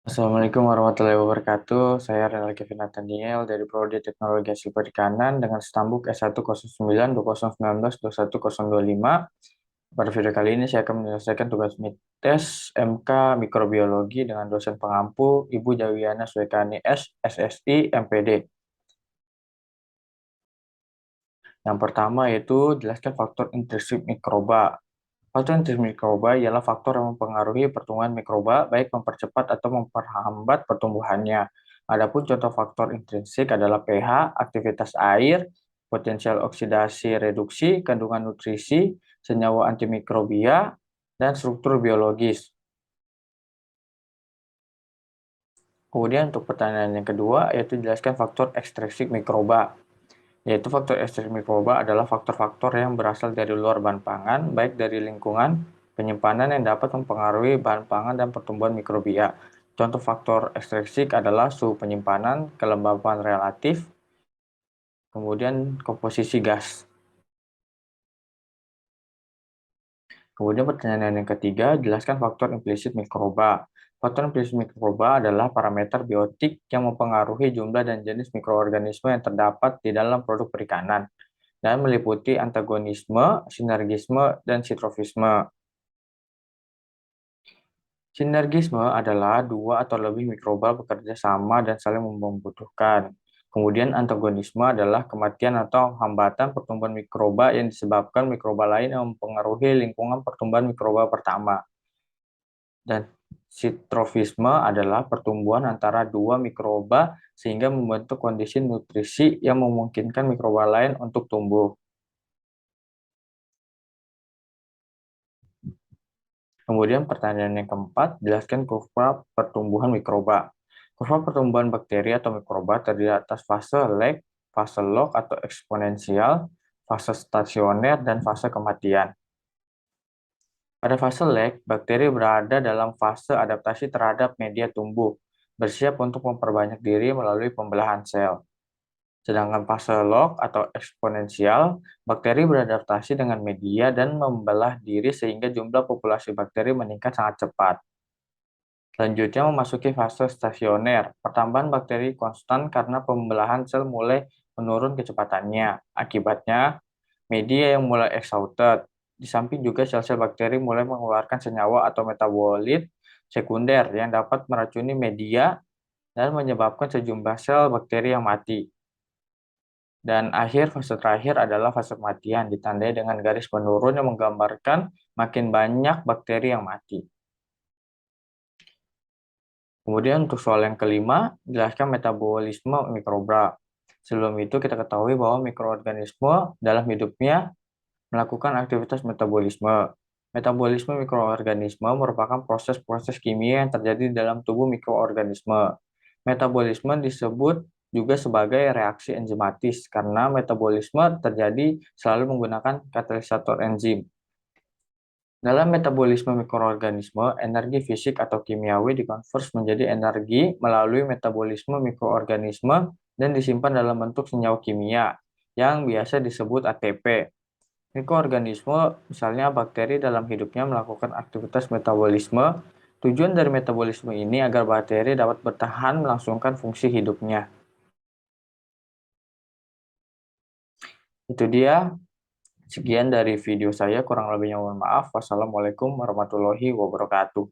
Assalamualaikum warahmatullahi wabarakatuh. Saya Renal Kevin Nathaniel dari Prodi Teknologi Hasil Perikanan dengan stambuk S109-2019-21025. Pada video kali ini saya akan menyelesaikan tugas midtest MK Mikrobiologi dengan dosen pengampu Ibu Jawiana Swekani S, SSI, MPD. Yang pertama yaitu jelaskan faktor intrinsik mikroba. Faktor intrinsik mikroba ialah faktor yang mempengaruhi pertumbuhan mikroba, baik mempercepat atau memperhambat pertumbuhannya. Adapun contoh faktor intrinsik adalah pH, aktivitas air, potensial oksidasi reduksi, kandungan nutrisi, senyawa antimikrobia, dan struktur biologis. Kemudian untuk pertanyaan yang kedua, yaitu jelaskan faktor ekstrinsik mikroba. Yaitu faktor ekstrinsik mikroba adalah faktor-faktor yang berasal dari luar bahan pangan, baik dari lingkungan, penyimpanan yang dapat mempengaruhi bahan pangan dan pertumbuhan mikrobia. Contoh faktor ekstrinsik adalah suhu penyimpanan, kelembapan relatif, kemudian komposisi gas. Kemudian pertanyaan yang ketiga, jelaskan faktor implisit mikroba. Faktor implisit mikroba adalah parameter biotik yang mempengaruhi jumlah dan jenis mikroorganisme yang terdapat di dalam produk perikanan, dan meliputi antagonisme, sinergisme, dan sitrofisme. Sinergisme adalah dua atau lebih mikroba bekerja sama dan saling membutuhkan. Kemudian antagonisme adalah kematian atau hambatan pertumbuhan mikroba yang disebabkan mikroba lain yang mempengaruhi lingkungan pertumbuhan mikroba pertama. Dan sitrofisme adalah pertumbuhan antara dua mikroba sehingga membentuk kondisi nutrisi yang memungkinkan mikroba lain untuk tumbuh. Kemudian pertanyaan yang keempat, jelaskan kurva pertumbuhan mikroba. Kurva pertumbuhan bakteri atau mikroba terdiri atas fase lag, fase log atau eksponensial, fase stasioner, dan fase kematian. Pada fase lag, bakteri berada dalam fase adaptasi terhadap media tumbuh, bersiap untuk memperbanyak diri melalui pembelahan sel. Sedangkan fase log atau eksponensial, bakteri beradaptasi dengan media dan membelah diri sehingga jumlah populasi bakteri meningkat sangat cepat. Selanjutnya memasuki fase stasioner. Pertambahan bakteri konstan karena pembelahan sel mulai menurun kecepatannya. Akibatnya, media yang mulai exhausted. Di samping juga sel-sel bakteri mulai mengeluarkan senyawa atau metabolit sekunder yang dapat meracuni media dan menyebabkan sejumlah sel bakteri yang mati. Dan fase terakhir adalah fase kematian, ditandai dengan garis menurun yang menggambarkan makin banyak bakteri yang mati. Kemudian untuk soal yang kelima, jelaskan metabolisme mikroba. Sebelum itu kita ketahui bahwa mikroorganisme dalam hidupnya melakukan aktivitas metabolisme. Metabolisme mikroorganisme merupakan proses-proses kimia yang terjadi dalam tubuh mikroorganisme. Metabolisme disebut juga sebagai reaksi enzimatis karena metabolisme terjadi selalu menggunakan katalisator enzim. Dalam metabolisme mikroorganisme, energi fisik atau kimiawi dikonvers menjadi energi melalui metabolisme mikroorganisme dan disimpan dalam bentuk senyawa kimia yang biasa disebut ATP. Mikroorganisme, misalnya bakteri dalam hidupnya melakukan aktivitas metabolisme. Tujuan dari metabolisme ini agar bakteri dapat bertahan melangsungkan fungsi hidupnya. Itu dia. Sekian dari video saya, kurang lebihnya mohon maaf. Wassalamualaikum warahmatullahi wabarakatuh.